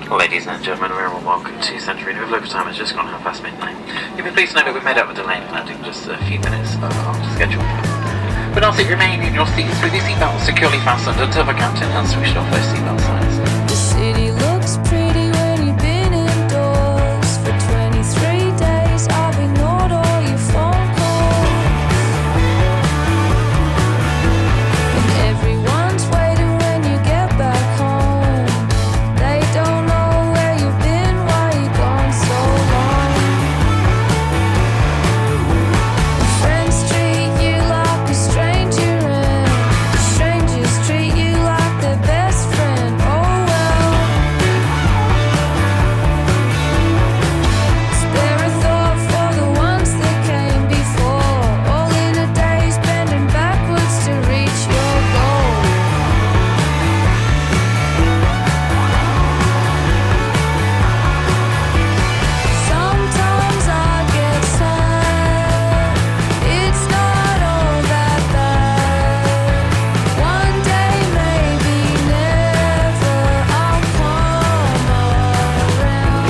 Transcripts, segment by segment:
Ladies and gentlemen, we're all welcome to Santorini. With local time, it's just gone midnight. You'll be pleased to know that we've made up with delay in landing just a few minutes after schedule. But also remain in your seats with your seatbelts securely fastened until the captain has switched off those seatbelt signs. The city looks pretty when you've been indoors for 23 days. I've ignored all your phone calls, and everyone's waiting when you get back home. They don't know where you've been, why you've gone so long. Friends treat you like a stranger, and strangers treat you like their best friend. Oh well. Spare a thought for the ones that came before, all in a daze, bending backwards to reach your goal. Sometimes I get sad, it's not all that bad. One day, maybe never, I'll come around.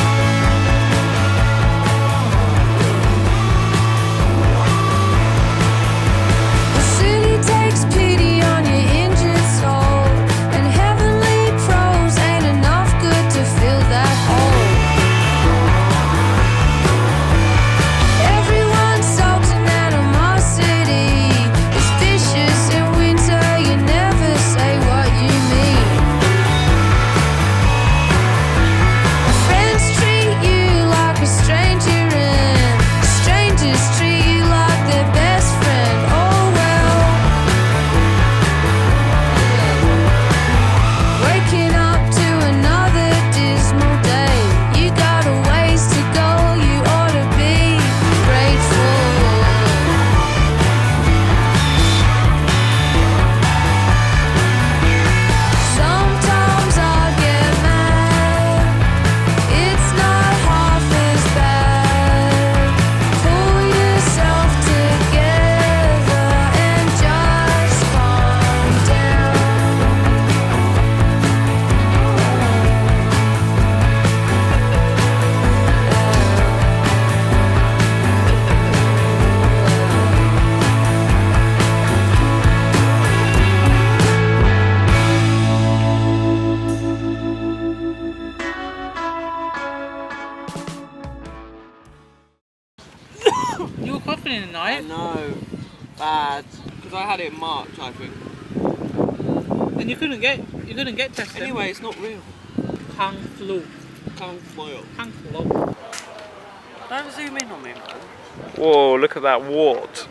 The city takes pity on your injured soul, and heavenly prose ain't enough good to fill that hole. Everyone's salt and animosity is vicious in winter. You never say what you mean. Friends treat you like a stranger, and strangers treat you like their best friend. Oh well. Waking up to another dismal day. You got a ways to go. You ought to be grateful. Sometimes I get mad, it's not half as bad. Pull yourself together and just calm down. You were coughing in the night, No, bad. Because I had it in March, I think. and you couldn't get tested. Anyway, it's not real. Kung flu. Can't foil. Kung flu. Don't zoom in on me, man. Whoa, look at that wart.